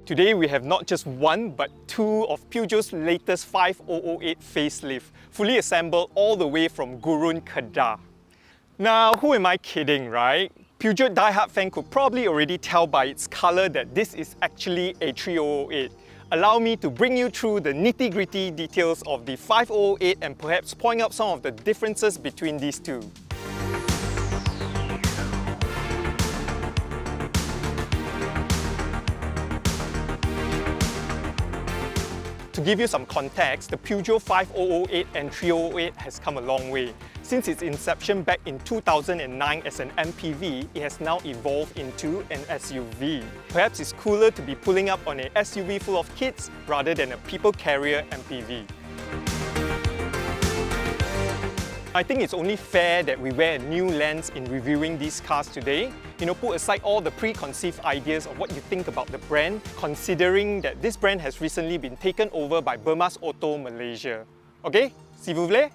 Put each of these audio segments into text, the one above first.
Today we have not just one but two of Peugeot's latest 5008 facelift, fully assembled all the way from Gurun, Kedah. Now, who am I kidding, right? Peugeot diehard fan could probably already tell by its colour that this is actually a 3008. Allow me to bring you through the nitty-gritty details of the 5008 and perhaps point out some of the differences between these two. To give you some context, the Peugeot 5008 and 3008 has come a long way. Since its inception back in 2009 as an MPV, it has now evolved into an SUV. Perhaps it's cooler to be pulling up on an SUV full of kids rather than a people carrier MPV. I think it's only fair that we wear a new lens in reviewing these cars today. Put aside all the preconceived ideas of what you think about the brand, considering that this brand has recently been taken over by Burma's Auto Malaysia. Okay, s'il vous plaît?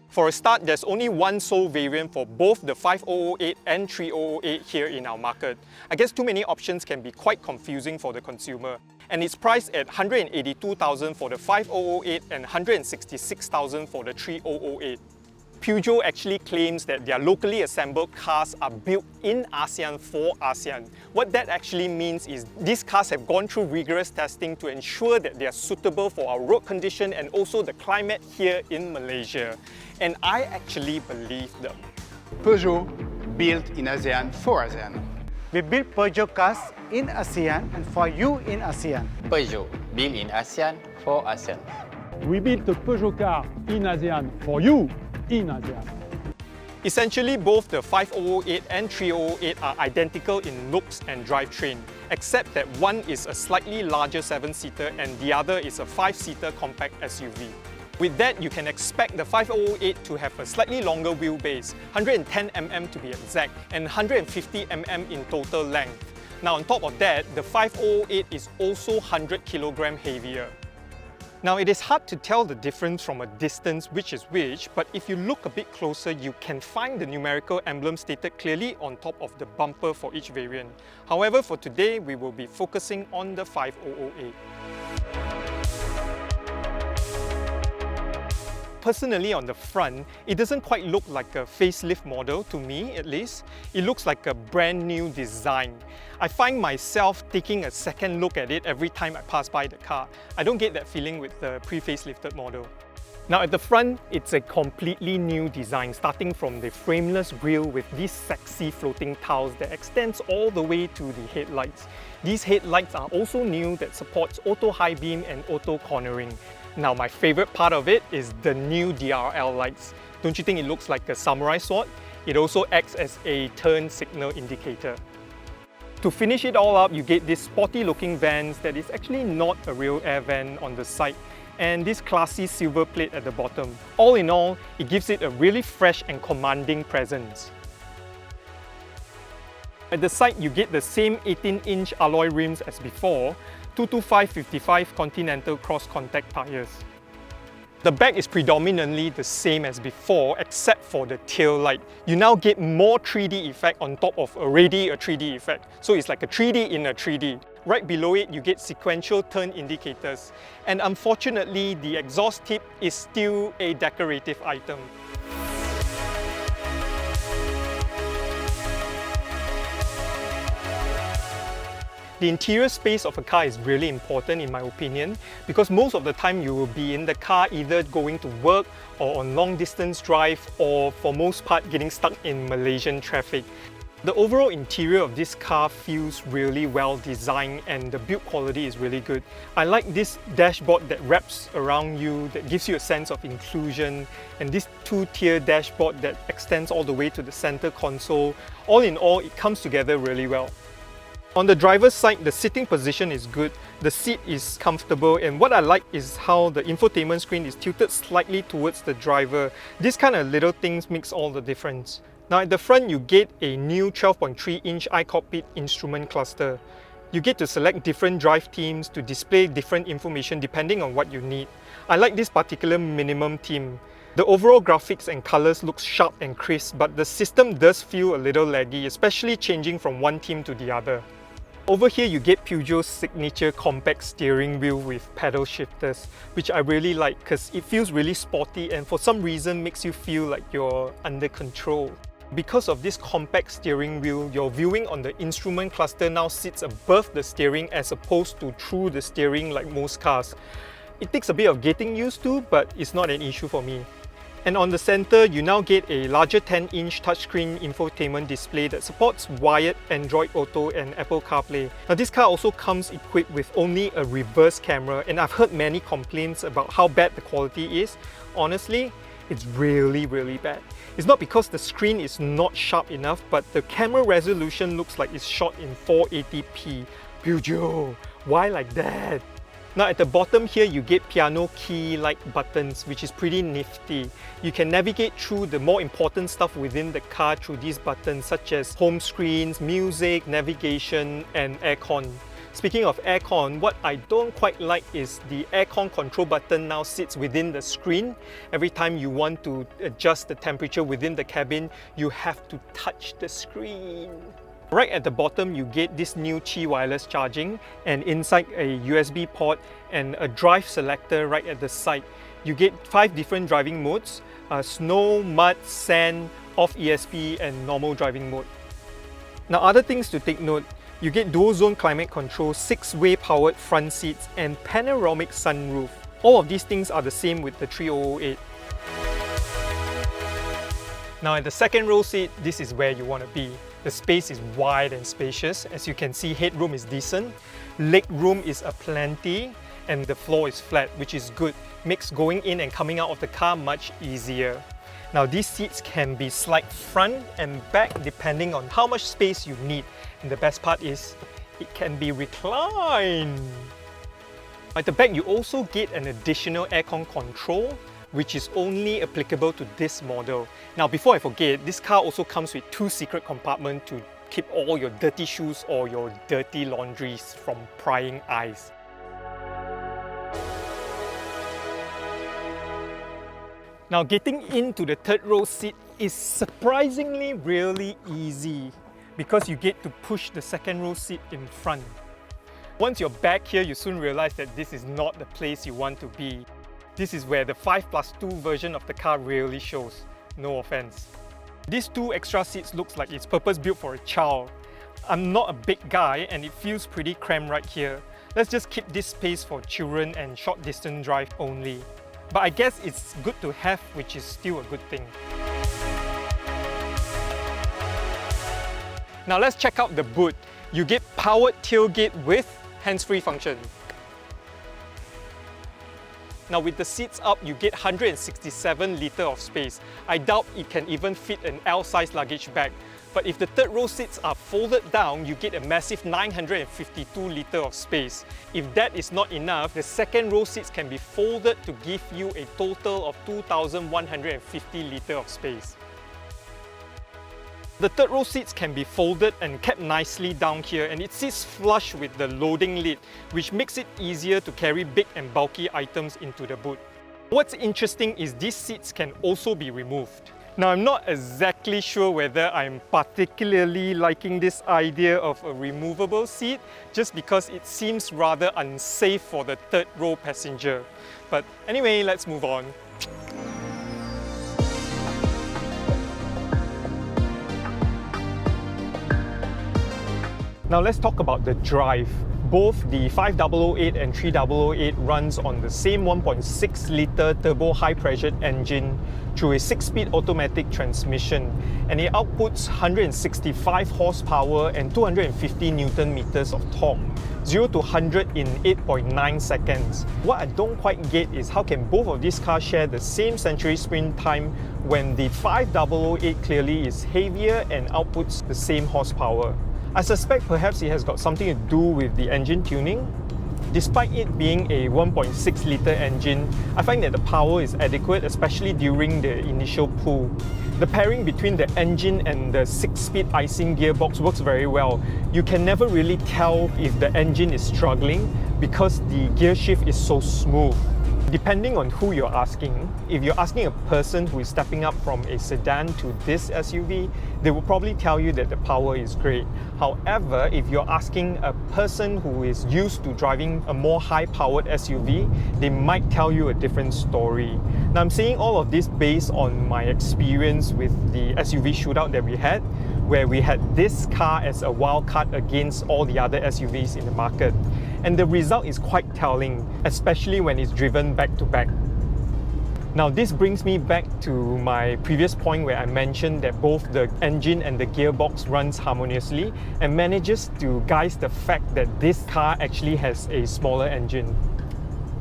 For a start, there's only one sole variant for both the 5008 and 3008 here in our market. I guess too many options can be quite confusing for the consumer. And it's priced at $182,000 for the 5008 and $166,000 for the 3008. Peugeot actually claims that their locally assembled cars are built in ASEAN for ASEAN. What that actually means is these cars have gone through rigorous testing to ensure that they are suitable for our road condition and also the climate here in Malaysia. And I actually believe them. Peugeot, built in ASEAN for ASEAN. We build Peugeot cars in ASEAN and for you in ASEAN. Peugeot, built in ASEAN for ASEAN. We built a Peugeot car in ASEAN for you in ASEAN. Essentially, both the 5008 and 3008 are identical in looks and drivetrain, except that one is a slightly larger 7-seater and the other is a 5-seater compact SUV. With that, you can expect the 5008 to have a slightly longer wheelbase, 110mm to be exact, and 150mm in total length. Now on top of that, the 5008 is also 100kg heavier. Now it is hard to tell the difference from a distance which is which, but if you look a bit closer, you can find the numerical emblem stated clearly on top of the bumper for each variant. However, for today, we will be focusing on the 5008. Personally, on the front, it doesn't quite look like a facelift model, to me at least. It looks like a brand new design. I find myself taking a second look at it every time I pass by the car. I don't get that feeling with the pre-facelifted model. Now at the front, it's a completely new design, starting from the frameless grille with these sexy floating tiles that extends all the way to the headlights. These headlights are also new that supports auto high beam and auto cornering. Now my favorite part of it is the new DRL lights. Don't you think it looks like a samurai sword? It also acts as a turn signal indicator. To finish it all up, you get this sporty looking vans that is actually not a real air van on the side, and this classy silver plate at the bottom. All in all, it gives it a really fresh and commanding presence. At the side, you get the same 18-inch alloy rims as before, 225/55 Continental cross-contact tyres. The back is predominantly the same as before except for the tail light. You now get more 3D effect on top of already a 3D effect. So it's like a 3D in a 3D. Right below it, you get sequential turn indicators. And unfortunately, the exhaust tip is still a decorative item. The interior space of a car is really important in my opinion, because most of the time you will be in the car either going to work or on long distance drive, or for most part getting stuck in Malaysian traffic. The overall interior of this car feels really well designed and the build quality is really good. I like this dashboard that wraps around you, that gives you a sense of inclusion, and this two-tier dashboard that extends all the way to the center console. All in all, it comes together really well. On the driver's side, the sitting position is good, the seat is comfortable, and what I like is how the infotainment screen is tilted slightly towards the driver. These kind of little things makes all the difference. Now at the front, you get a new 12.3-inch iCockpit instrument cluster. You get to select different drive themes to display different information depending on what you need. I like this particular minimum theme. The overall graphics and colours look sharp and crisp, but the system does feel a little laggy, especially changing from one theme to the other. Over here you get Peugeot's signature compact steering wheel with pedal shifters, which I really like because it feels really sporty and for some reason makes you feel like you're under control. Because of this compact steering wheel, your viewing on the instrument cluster now sits above the steering as opposed to through the steering like most cars. It takes a bit of getting used to, but it's not an issue for me. And on the center, you now get a larger 10-inch touchscreen infotainment display that supports wired Android Auto and Apple CarPlay. Now this car also comes equipped with only a reverse camera, and I've heard many complaints about how bad the quality is. Honestly, it's really bad. It's not because the screen is not sharp enough, but the camera resolution looks like it's shot in 480p. Peugeot, why like that? Now at the bottom here you get piano key-like buttons, which is pretty nifty. You can navigate through the more important stuff within the car through these buttons such as home screens, music, navigation and aircon. Speaking of aircon, what I don't quite like is the aircon control button now sits within the screen. Every time you want to adjust the temperature within the cabin, you have to touch the screen. Right at the bottom, you get this new Qi wireless charging, and inside a USB port and a drive selector right at the side. You get 5 different driving modes: snow, mud, sand, off ESP and normal driving mode. Now other things to take note, you get dual zone climate control, 6-way powered front seats and panoramic sunroof. All of these things are the same with the 3008. Now at the second row seat, this is where you want to be. The space is wide and spacious. As you can see, headroom is decent, leg room is aplenty, and the floor is flat, which is good. Makes going in and coming out of the car much easier. Now these seats can be slide front and back depending on how much space you need. And the best part is, it can be reclined. At the back, you also get an additional aircon control, which is only applicable to this model. Now before I forget, this car also comes with 2 secret compartments to keep all your dirty shoes or your dirty laundries from prying eyes. Now getting into the third row seat is surprisingly really easy because you get to push the second row seat in front. Once you're back here, you soon realize that this is not the place you want to be. This is where the 5+2 version of the car really shows. No offense. These 2 extra seats looks like it's purpose built for a child. I'm not a big guy and it feels pretty cramped right here. Let's just keep this space for children and short distance drive only. But I guess it's good to have, which is still a good thing. Now let's check out the boot. You get powered tailgate with hands-free function. Now with the seats up, you get 167 litres of space. I doubt it can even fit an L-size luggage bag. But if the third row seats are folded down, you get a massive 952 litres of space. If that is not enough, the second row seats can be folded to give you a total of 2,150 litres of space. The third row seats can be folded and kept nicely down here, and it sits flush with the loading lid, which makes it easier to carry big and bulky items into the boot. What's interesting is these seats can also be removed. Now I'm not exactly sure whether I'm particularly liking this idea of a removable seat, just because it seems rather unsafe for the third row passenger. But anyway, let's move on. Now let's talk about the drive. Both the 5008 and 3008 runs on the same 1.6-litre turbo high-pressured engine through a 6-speed automatic transmission, and it outputs 165 horsepower and 250 Nm of torque, 0 to 100 in 8.9 seconds. What I don't quite get is how can both of these cars share the same century sprint time when the 5008 clearly is heavier and outputs the same horsepower. I suspect perhaps it has got something to do with the engine tuning. Despite it being a 1.6-litre engine, I find that the power is adequate, especially during the initial pull. The pairing between the engine and the 6-speed icing gearbox works very well. You can never really tell if the engine is struggling because the gear shift is so smooth. Depending on who you're asking, if you're asking a person who is stepping up from a sedan to this SUV, they will probably tell you that the power is great. However, if you're asking a person who is used to driving a more high-powered SUV, they might tell you a different story. Now, I'm saying all of this based on my experience with the SUV shootout that we had, where we had this car as a wild card against all the other SUVs in the market. And the result is quite telling, especially when it's driven back to back. Now, this brings me back to my previous point where I mentioned that both the engine and the gearbox runs harmoniously and manages to guise the fact that this car actually has a smaller engine.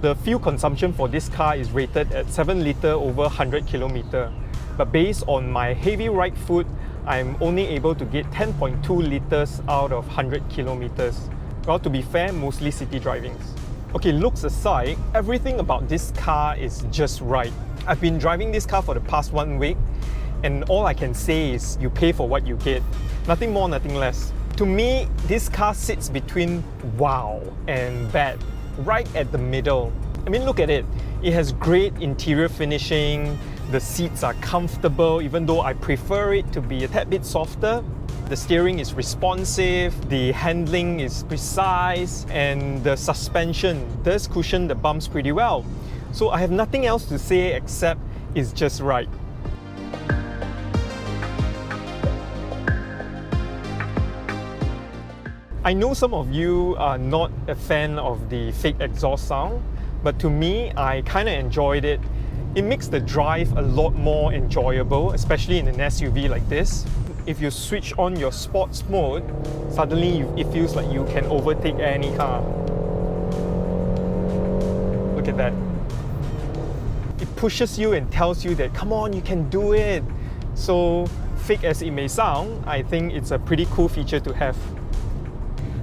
The fuel consumption for this car is rated at 7 litre over 100 km. But based on my heavy right foot, I'm only able to get 10.2 litres out of 100 kilometers. Well, to be fair, mostly city drivings. Okay, looks aside, everything about this car is just right. I've been driving this car for the past 1 week, and all I can say is you pay for what you get. Nothing more, nothing less. To me, this car sits between wow and bad, right at the middle. I mean, look at it. It has great interior finishing, the seats are comfortable, even though I prefer it to be a tad bit softer. The steering is responsive, the handling is precise, and the suspension does cushion the bumps pretty well. So I have nothing else to say except it's just right. I know some of you are not a fan of the fake exhaust sound, but to me, I kind of enjoyed it. It makes the drive a lot more enjoyable, especially in an SUV like this. If you switch on your sports mode, suddenly it feels like you can overtake any car. Look at that. It pushes you and tells you that, come on, you can do it. So, fake as it may sound, I think it's a pretty cool feature to have.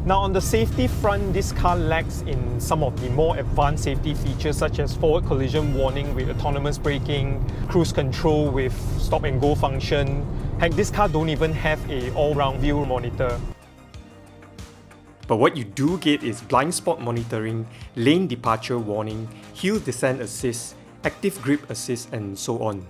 Now, on the safety front, this car lacks in some of the more advanced safety features such as forward collision warning with autonomous braking, cruise control with stop and go function. Heck, this car don't even have an all-round view monitor. But what you do get is blind spot monitoring, lane departure warning, hill descent assist, active grip assist, and so on.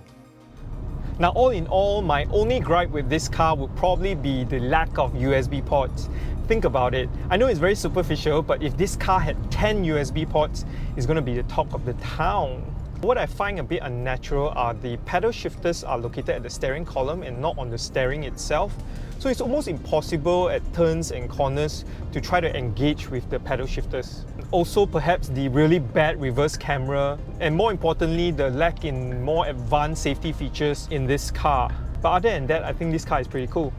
Now, all in all, my only gripe with this car would probably be the lack of USB ports. Think about it. I know it's very superficial, but if this car had 10 USB ports, it's going to be the talk of the town. What I find a bit unnatural are the pedal shifters are located at the steering column and not on the steering itself. So it's almost impossible at turns and corners to try to engage with the pedal shifters. Also, perhaps the really bad reverse camera, and more importantly, the lack in more advanced safety features in this car. But other than that, I think this car is pretty cool.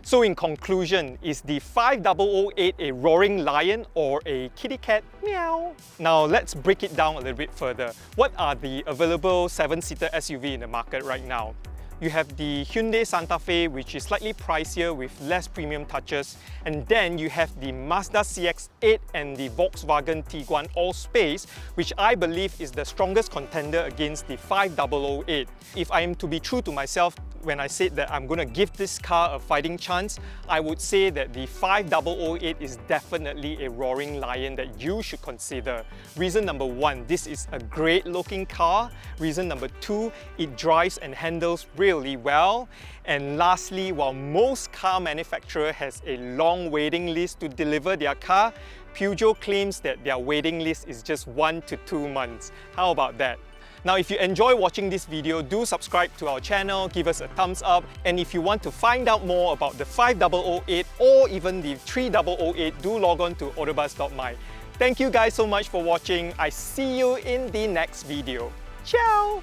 So in conclusion, is the 5008 a roaring lion or a kitty cat meow? Now let's break it down a little bit further. What are the available 7-seater SUV in the market right now? You have the Hyundai Santa Fe, which is slightly pricier with less premium touches, and then you have the Mazda CX-8 and the Volkswagen Tiguan All-Space, which I believe is the strongest contender against the 5008. If I am to be true to myself, when I said that I'm going to give this car a fighting chance, I would say that the 5008 is definitely a roaring lion that you should consider. Reason number 1, this is a great looking car. Reason number 2, it drives and handles really well. And lastly, while most car manufacturer has a long waiting list to deliver their car, Peugeot claims that their waiting list is just 1 to 2 months. How about that? Now, if you enjoy watching this video, do subscribe to our channel, give us a thumbs up, and if you want to find out more about the 5008 or even the 3008, do log on to AutoBuzz.my. Thank you guys so much for watching. I see you in the next video. Ciao!